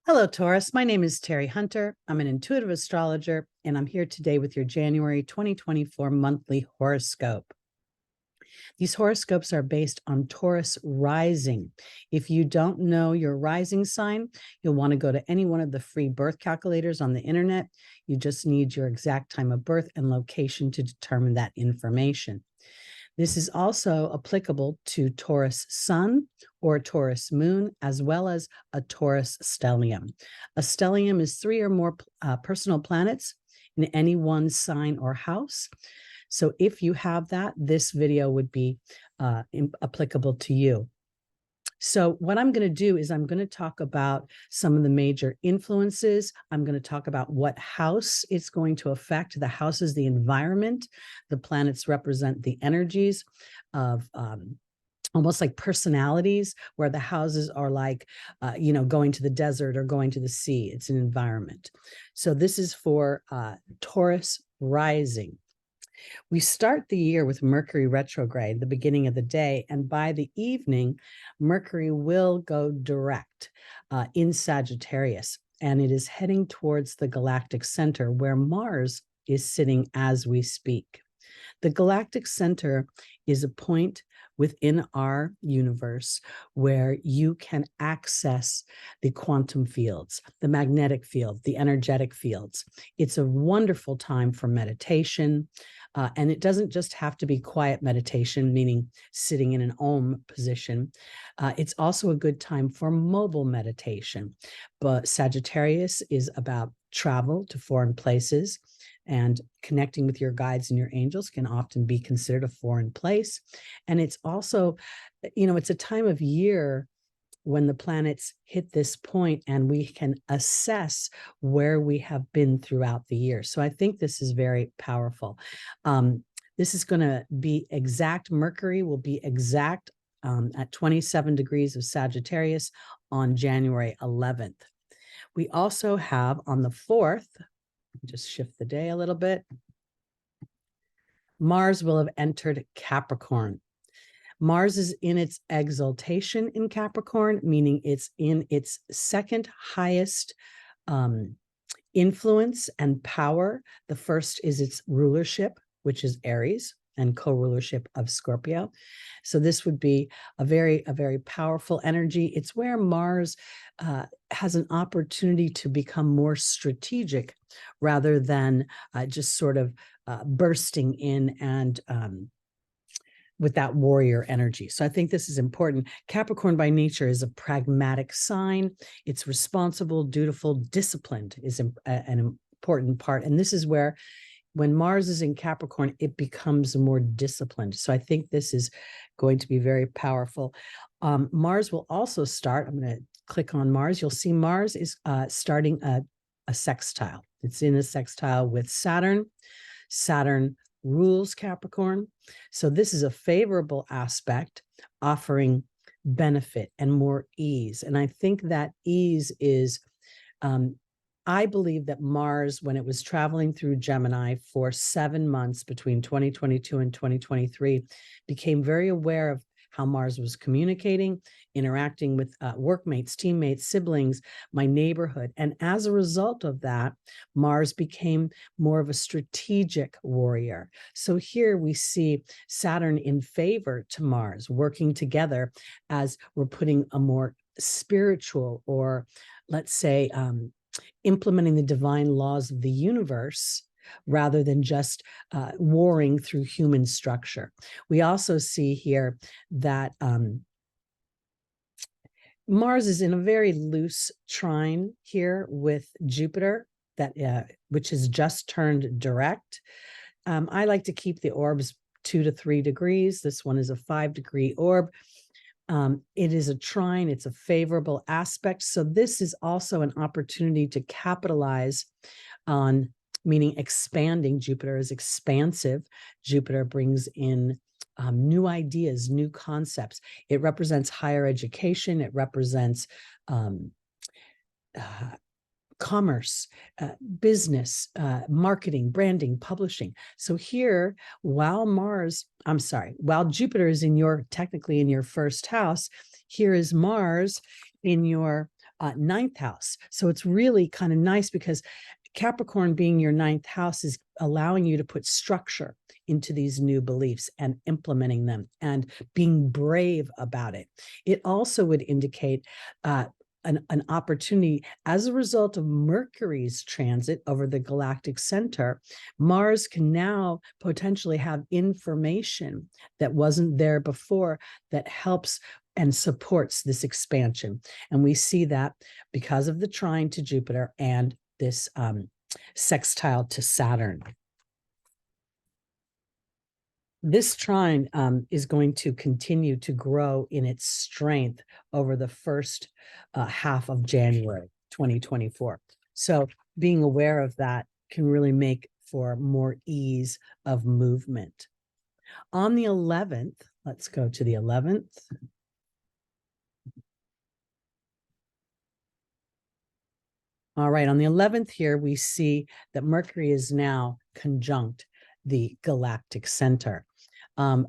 Hello, Taurus. My name is Teri Hunter. I'm an intuitive astrologer, and I'm here today with your January 2024 monthly horoscope. These horoscopes are based on Taurus rising. If you don't know your rising sign, you'll want to go to any one of the free birth calculators on the internet. You just need your exact time of birth and location to determine that information. This is also applicable to Taurus sun or Taurus moon, as well as a Taurus stellium. A stellium is 3 or more personal planets in any one sign or house. So if you have that, this video would be applicable to you. So what I'm going to do is I'm going to talk about some of the major influences. I'm going to talk about what house it's going to affect. The house is the environment. The planets represent the energies of almost like personalities, where the houses are like, going to the desert or going to the sea. It's an environment. So this is for Taurus rising. We start the year with Mercury retrograde, the beginning of the day, and by the evening, Mercury will go direct in Sagittarius, and it is heading towards the galactic center where Mars is sitting as we speak. The galactic center is a point within our universe where you can access the quantum fields, the magnetic field, the energetic fields. It's a wonderful time for meditation. And it doesn't just have to be quiet meditation, meaning sitting in an Om position. It's also a good time for mobile meditation. But Sagittarius is about travel to foreign places, and connecting with your guides and your angels can often be considered a foreign place. And it's also, it's a time of year when the planets hit this point and we can assess where we have been throughout the year. So I think this is very powerful. This is going to be exact. Mercury will be exact at 27 degrees of Sagittarius on January 11th. We also have on the 4th, just shift the day a little bit, Mars will have entered Capricorn. Mars is in its exaltation in Capricorn, meaning it's in its second highest influence and power. The first is its rulership, which is Aries, and co-rulership of Scorpio. So this would be a very powerful energy. It's where Mars has an opportunity to become more strategic rather than just sort of bursting in and with that warrior energy. So I think this is important. Capricorn by nature is a pragmatic sign. It's responsible, dutiful, disciplined is an important part. And this is where, when Mars is in Capricorn, it becomes more disciplined. So I think this is going to be very powerful. Mars will also start, I'm going to click on Mars. You'll see Mars is starting a sextile. It's in a sextile with Saturn. Saturn rules Capricorn. So this is a favorable aspect, offering benefit and more ease. And I think that ease is, I believe that Mars, when it was traveling through Gemini for 7 months between 2022 and 2023, became very aware of how Mars was communicating, interacting with workmates, teammates, siblings, my neighborhood. And as a result of that, Mars became more of a strategic warrior. So here we see Saturn in favor to Mars, working together as we're putting a more spiritual, or let's say, implementing the divine laws of the universe rather than just warring through human structure. We also see here that Mars is in a very loose trine here with Jupiter, which has just turned direct. I like to keep the orbs 2 to 3 degrees. This one is a 5-degree orb. It is a trine. It's a favorable aspect. So this is also an opportunity to capitalize on, meaning expanding. Jupiter is expansive. Jupiter brings in new ideas, new concepts. It represents higher education. It represents commerce, business, marketing, branding, publishing. So here, while Jupiter is technically in your first house, here is Mars in your ninth house. So it's really kind of nice because Capricorn being your ninth house is allowing you to put structure into these new beliefs and implementing them and being brave about it. It also would indicate an opportunity as a result of Mercury's transit over the galactic center. Mars can now potentially have information that wasn't there before that helps and supports this expansion. And we see that because of the trine to Jupiter and this sextile to Saturn. This trine is going to continue to grow in its strength over the first half of January 2024. So being aware of that can really make for more ease of movement. On the 11th, let's go to the 11th. All right, on the 11th here, we see that Mercury is now conjunct the galactic center.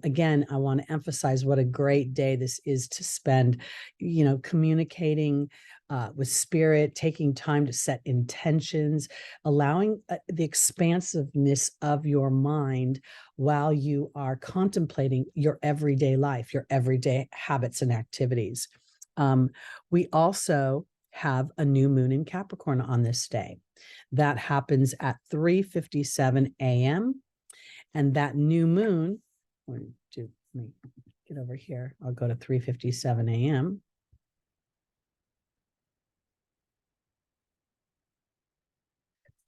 Again, I want to emphasize what a great day this is to spend, communicating with spirit, taking time to set intentions, allowing the expansiveness of your mind while you are contemplating your everyday life, your everyday habits and activities. We also have a new moon in Capricorn on this day. That happens at 3:57 a.m. And that new moon, let me get over here. I'll go to 3:57 a.m.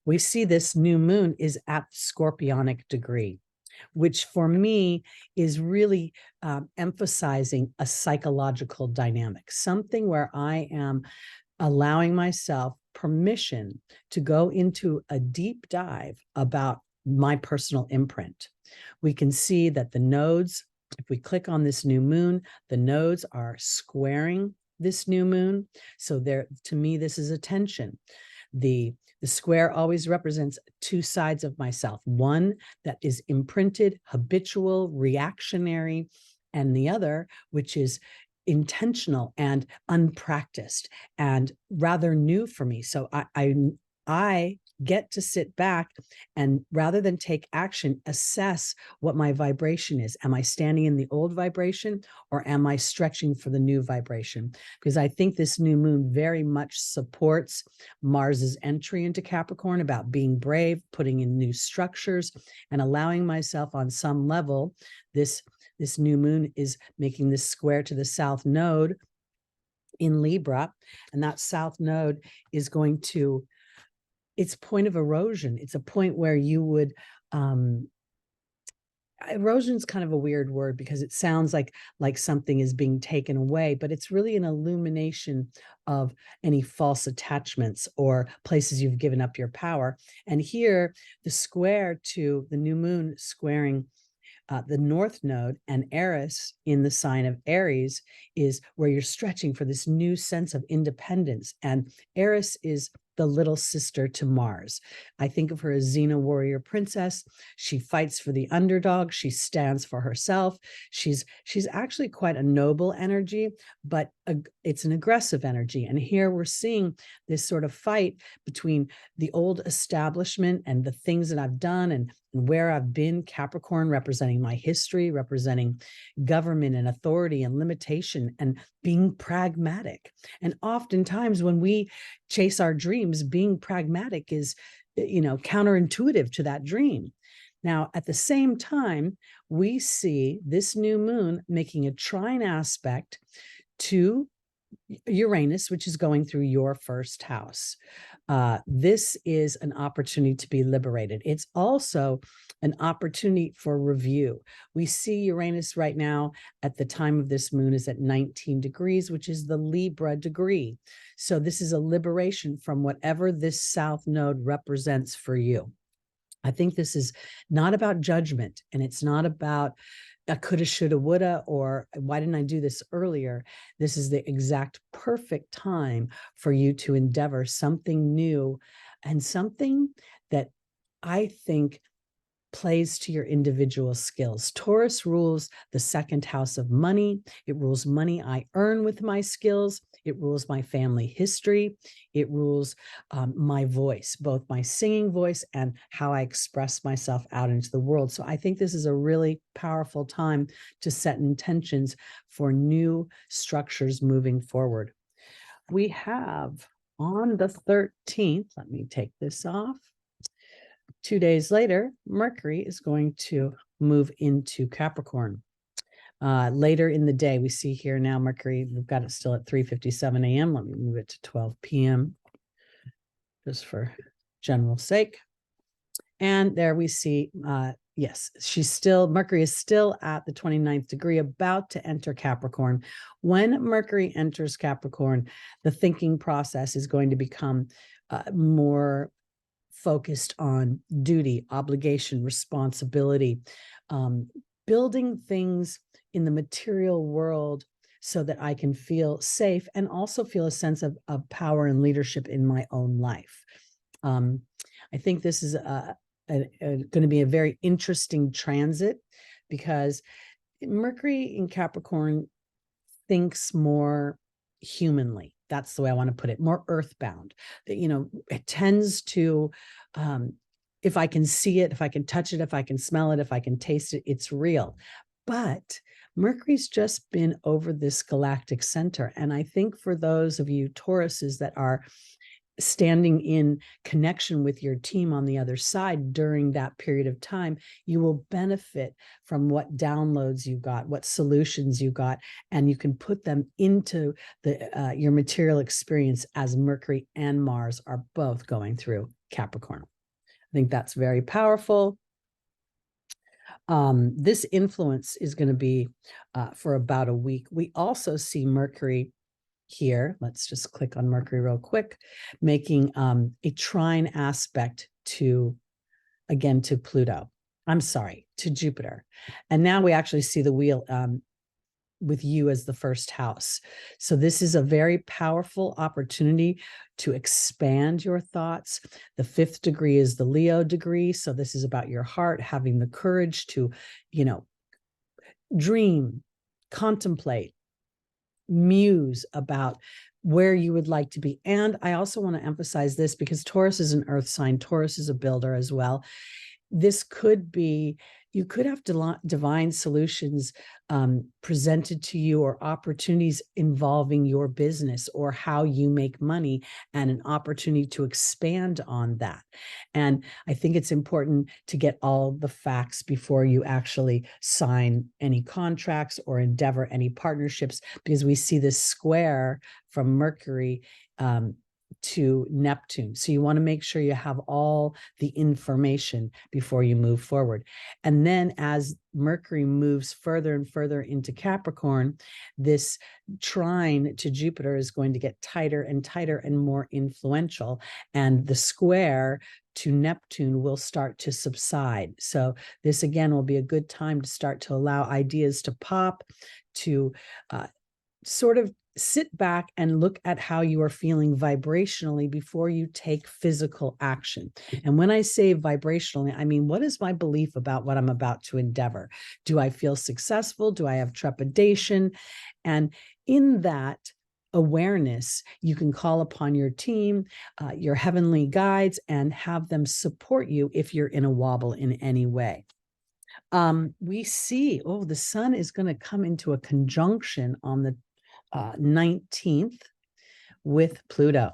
We see this new moon is at Scorpionic degree, which for me is really emphasizing a psychological dynamic, something where I am allowing myself permission to go into a deep dive about my personal imprint. We can see that the nodes, if we click on this new moon, the nodes are squaring this new moon. So there, to me, this is a tension. The square always represents two sides of myself, one that is imprinted, habitual, reactionary, and the other, which is intentional and unpracticed and rather new for me. So I get to sit back and rather than take action, assess what my vibration is. Am I standing in the old vibration or am I stretching for the new vibration? Because I think this new moon very much supports Mars's entry into Capricorn about being brave, putting in new structures and allowing myself on some level. This new moon is making this square to the south node in Libra, and that south node is going to, it's point of erosion. It's a point where you would, erosion is kind of a weird word because it sounds like something is being taken away, but it's really an illumination of any false attachments or places you've given up your power. And here, the square to the new moon squaring the north node and Eris in the sign of Aries is where you're stretching for this new sense of independence. And Eris is the little sister to Mars. I think of her as Xena warrior princess. She fights for the underdog. She stands for herself. She's actually quite a noble energy, but it's an aggressive energy. And here we're seeing this sort of fight between the old establishment and the things that I've done and where I've been, Capricorn representing my history, representing government and authority and limitation and being pragmatic. And oftentimes when we chase our dreams, being pragmatic is, counterintuitive to that dream. Now, at the same time, we see this new moon making a trine aspect to Uranus, which is going through your first house. This is an opportunity to be liberated. It's also an opportunity for review. We see Uranus right now at the time of this moon is at 19 degrees, which is the Libra degree. So this is a liberation from whatever this south node represents for you. I think this is not about judgment, and it's not about I coulda, shoulda, woulda, or why didn't I do this earlier? This is the exact perfect time for you to endeavor something new and something that I think plays to your individual skills. Taurus rules the second house of money. It rules money I earn with my skills. It rules my family history. It rules my voice, both my singing voice and how I express myself out into the world. So I think this is a really powerful time to set intentions for new structures moving forward. We have on the 13th, let me take this off. 2 days later, Mercury is going to move into Capricorn. Later in the day, we see here now Mercury, we've got it still at 3:57 a.m. Let me move it to 12 p.m. just for general sake. And there we see, yes, Mercury is still at the 29th degree, about to enter Capricorn. When Mercury enters Capricorn, the thinking process is going to become more focused on duty, obligation, responsibility, building things in the material world so that I can feel safe and also feel a sense of power and leadership in my own life. I think this is going to be a very interesting transit because Mercury in Capricorn thinks more humanly. That's the way I want to put it, more earthbound. It tends to, if I can see it, if I can touch it, if I can smell it, if I can taste it, it's real. But Mercury's just been over this galactic center. And I think for those of you Tauruses that are standing in connection with your team on the other side during that period of time, you will benefit from what downloads you got, what solutions you got, and you can put them into your material experience as Mercury and Mars are both going through Capricorn. I think that's very powerful. This influence is going to be for about a week. We also see Mercury here, let's just click on Mercury real quick, making a trine aspect to Pluto. I'm sorry, to Jupiter. And now we actually see the wheel with you as the first house. So this is a very powerful opportunity to expand your thoughts. The 5th degree is the Leo degree. So this is about your heart, having the courage to, dream, contemplate, muse about where you would like to be. And I also want to emphasize this because Taurus is an earth sign. Taurus is a builder as well. This could be, you could have divine solutions presented to you or opportunities involving your business or how you make money and an opportunity to expand on that. And I think it's important to get all the facts before you actually sign any contracts or endeavor any partnerships, because we see this square from Mercury to Neptune. So you want to make sure you have all the information before you move forward. And then as Mercury moves further and further into Capricorn, this trine to Jupiter is going to get tighter and tighter and more influential. And the square to Neptune will start to subside. So this again will be a good time to start to allow ideas to pop, to sort of sit back and look at how you are feeling vibrationally before you take physical action. And when I say vibrationally, I mean, what is my belief about what I'm about to endeavor? Do I feel successful? Do I have trepidation? And in that awareness, you can call upon your team, your heavenly guides, and have them support you if you're in a wobble in any way. We see, the sun is going to come into a conjunction on the 19th with Pluto.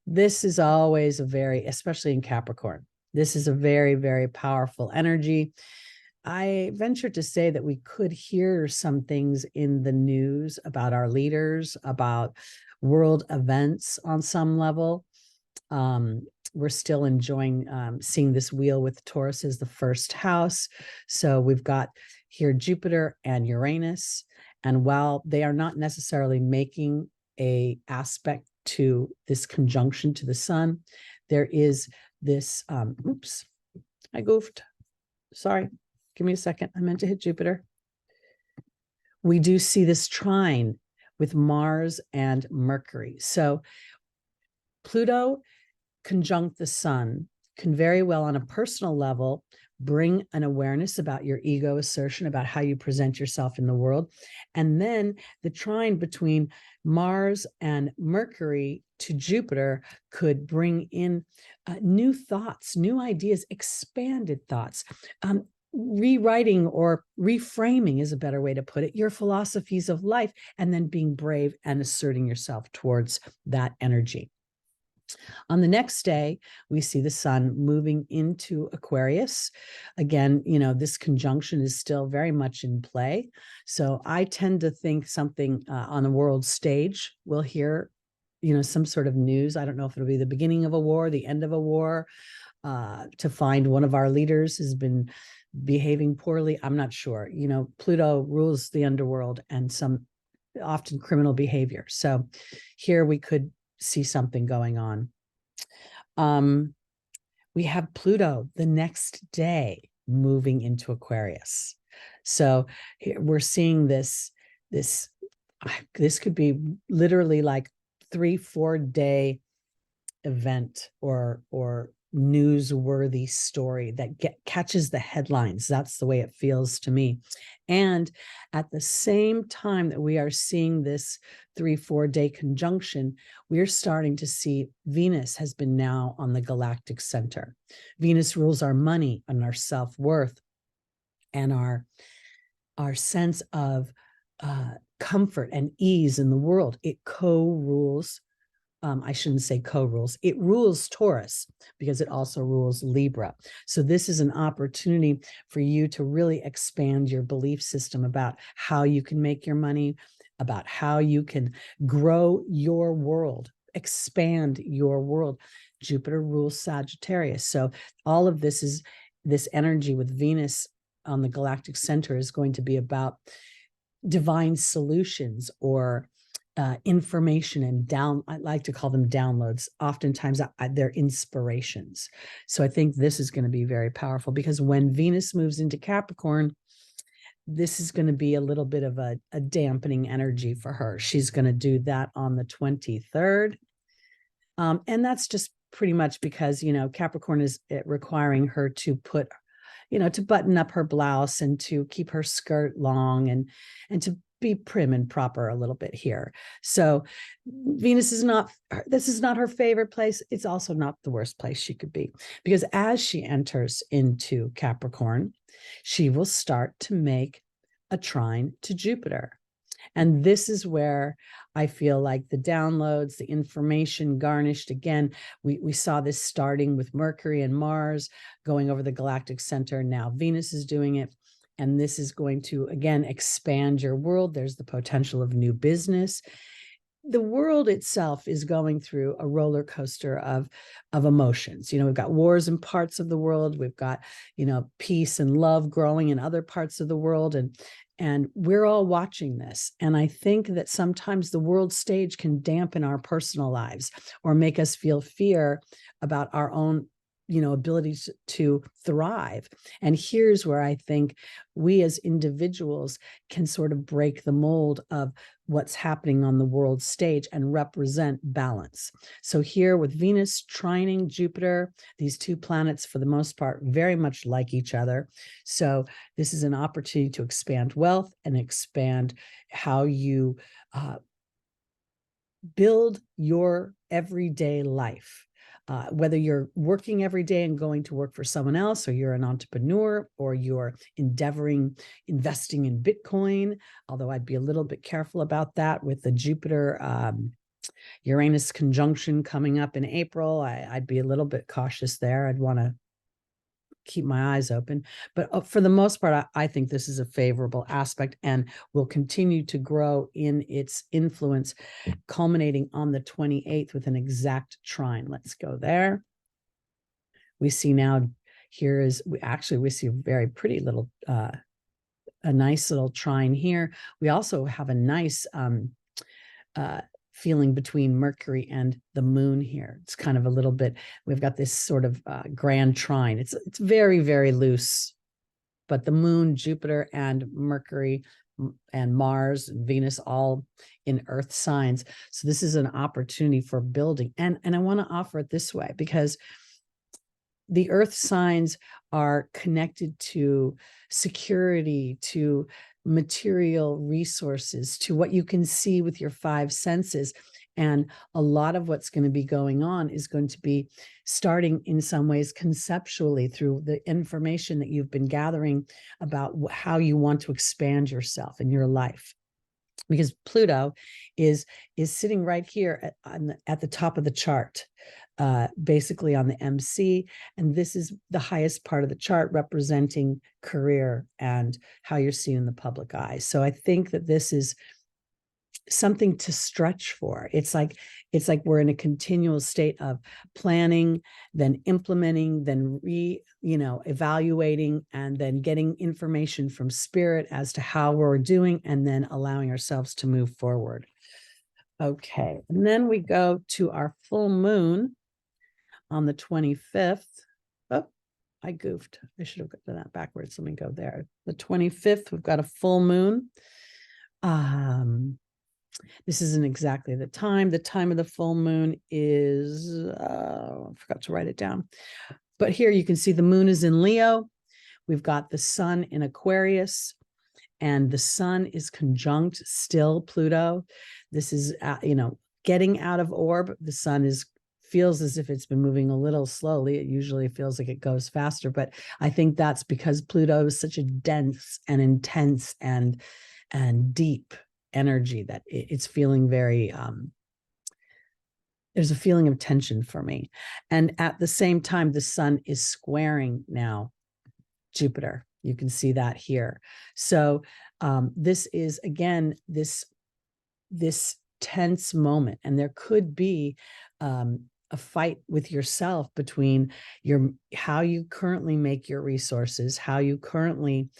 This is always especially in Capricorn, this is a very, very powerful energy. I venture to say that we could hear some things in the news about our leaders, about world events on some level. We're still enjoying seeing this wheel with Taurus as the first house. So we've got here Jupiter and Uranus. And while they are not necessarily making an aspect to this conjunction to the sun, there is this, oops, I goofed. Sorry, give me a second. I meant to hit Jupiter. We do see this trine with Mars and Mercury. So Pluto conjunct the sun can very well on a personal level bring an awareness about your ego assertion, about how you present yourself in the world. And then the trine between Mars and Mercury to Jupiter could bring in new thoughts, new ideas, expanded thoughts. Rewriting or reframing is a better way to put it, your philosophies of life, and then being brave and asserting yourself towards that energy. On the next day, we see the sun moving into Aquarius. Again, this conjunction is still very much in play. So I tend to think something on the world stage will hear, some sort of news. I don't know if it'll be the beginning of a war, the end of a war, to find one of our leaders has been behaving poorly. I'm not sure. Pluto rules the underworld and some often criminal behavior. So here we could see something going on. We have Pluto the next day moving into Aquarius. So we're seeing this could be literally like 3-4 day event or newsworthy story that catches the headlines. That's the way it feels to me. And at the same time that we are seeing this 3-4 day conjunction, we're starting to see Venus has been now on the galactic center. Venus rules our money and our self-worth and our sense of comfort and ease in the world. It co-rules I shouldn't say co-rules. It rules Taurus because it also rules Libra. So this is an opportunity for you to really expand your belief system about how you can make your money, about how you can grow your world, expand your world. Jupiter rules Sagittarius. So all of this energy with Venus on the galactic center is going to be about divine solutions or information and I like to call them downloads. Oftentimes they're inspirations. So I think this is going to be very powerful because when Venus moves into Capricorn, this is going to be a little bit of a dampening energy for her. She's going to do that on the 23rd. And that's just pretty much because, Capricorn is requiring her to put, to button up her blouse and to keep her skirt long and to be prim and proper a little bit here. So Venus this is not her favorite place. It's also not the worst place she could be, because as she enters into Capricorn, she will start to make a trine to Jupiter. And this is where I feel like the downloads, the information garnished. Again, we saw this starting with Mercury and Mars going over the galactic center. Now Venus is doing it. And this is going to, again, expand your world. There's the potential of new business. The world itself is going through a roller coaster of emotions. We've got wars in parts of the world. We've got, peace and love growing in other parts of the world. And we're all watching this. And I think that sometimes the world stage can dampen our personal lives or make us feel fear about our own ability to thrive. And here's where I think we as individuals can sort of break the mold of what's happening on the world stage and represent balance. So here with Venus trining Jupiter, these two planets for the most part very much like each other. So this is an opportunity to expand wealth and expand how you build your everyday life. Whether you're working every day and going to work for someone else, or you're an entrepreneur, or you're investing in Bitcoin, although I'd be a little bit careful about that with the Jupiter Uranus conjunction coming up in April. I'd be a little bit cautious there. I'd want to keep my eyes open. But for the most part, I think this is a favorable aspect and will continue to grow in its influence, culminating on the 28th with an exact trine. Let's go there. We see now we see a very pretty little, a nice little trine here. We also have a nice feeling between Mercury and the moon here. It's kind of a little bit, we've got this sort of grand trine. It's very, very loose, but the moon, Jupiter, and Mercury and Mars and Venus all in earth signs. So this is an opportunity for building. And I want to offer it this way, because the earth signs are connected to security, to material resources, to what you can see with your five senses. And a lot of what's going to be going on is going to be starting in some ways conceptually through the information that you've been gathering about how you want to expand yourself in your life. Because Pluto is sitting right here at the top of the chart, basically on the MC. And this is the highest part of the chart, representing career and how you're seen in the public eye. So I think that this is something to stretch for. It's like we're in a continual state of planning, then implementing, then evaluating, and then getting information from spirit as to how we're doing, and then allowing ourselves to move forward. Okay, and then we go to our full moon on the 25th. Oh, I goofed. I should have done that backwards. Let me go there. The 25th, we've got a full moon. This isn't exactly the time. The time of the full moon is, I forgot to write it down. But here you can see the moon is in Leo. We've got the sun in Aquarius, and the sun is conjunct still Pluto. This is, getting out of orb. The sun feels as if it's been moving a little slowly. It usually feels like it goes faster, but I think that's because Pluto is such a dense and intense and deep energy that it's feeling very, there's a feeling of tension for me. And at the same time, the sun is squaring now Jupiter. You can see that here. So this is, again, this tense moment, and there could be a fight with yourself between how you currently make your resources, how you currently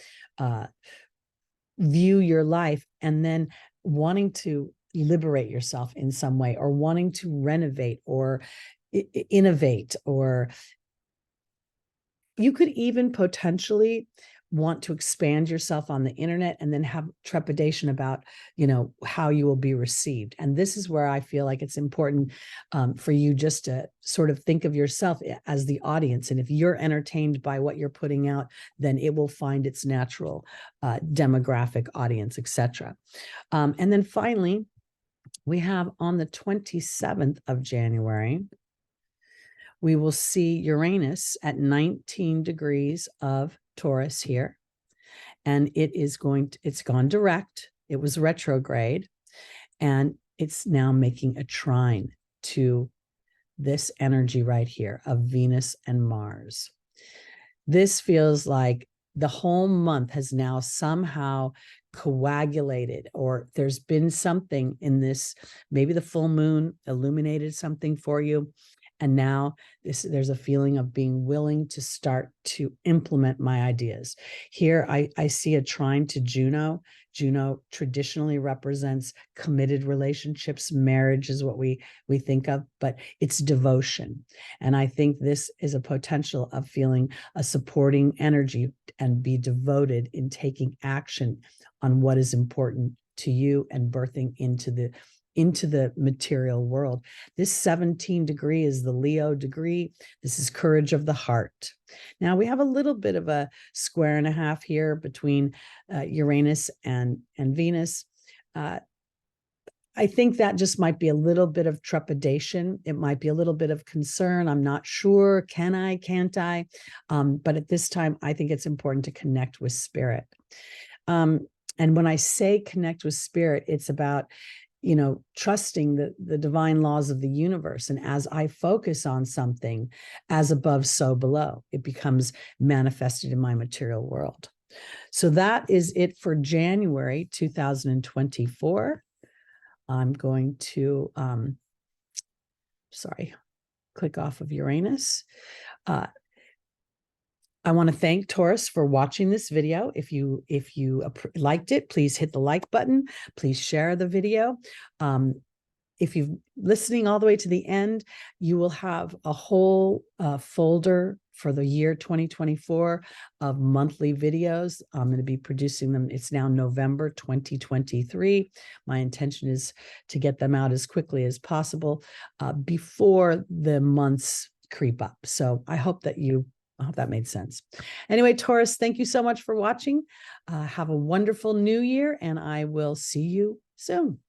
view your life, and then wanting to liberate yourself in some way, or wanting to renovate or innovate, or you could even potentially want to expand yourself on the internet and then have trepidation about, how you will be received. And this is where I feel like it's important for you just to sort of think of yourself as the audience. And if you're entertained by what you're putting out, then it will find its natural demographic audience, etc. And then finally, we have on the 27th of January, we will see Uranus at 19 degrees of Taurus here. And it's gone direct. It was retrograde. And it's now making a trine to this energy right here of Venus and Mars. This feels like the whole month has now somehow coagulated, or there's been something in this. Maybe the full moon illuminated something for you. And now there's a feeling of being willing to start to implement my ideas. Here, I see a trine to Juno. Juno traditionally represents committed relationships. Marriage is what we think of, but it's devotion. And I think this is a potential of feeling a supporting energy and be devoted in taking action on what is important to you and birthing into the material world. This 17 degree is the Leo degree. This is courage of the heart. Now we have a little bit of a square and a half here between Uranus and Venus. I think that just might be a little bit of trepidation. It might be a little bit of concern. I'm not sure. Can I, can't I? But at this time, I think it's important to connect with spirit. And when I say connect with spirit, it's about trusting the divine laws of the universe. And as I focus on something, as above, so below, it becomes manifested in my material world. So that is it for January 2024. I'm going to, click off of Uranus. I want to thank Taurus for watching this video. If you liked it, please hit the like button. Please share the video. If you're listening all the way to the end, you will have a whole folder for the year 2024 of monthly videos. I'm going to be producing them. It's now November 2023. My intention is to get them out as quickly as possible before the months creep up. So I hope that made sense. Anyway, Taurus, thank you so much for watching. Have a wonderful new year, and I will see you soon.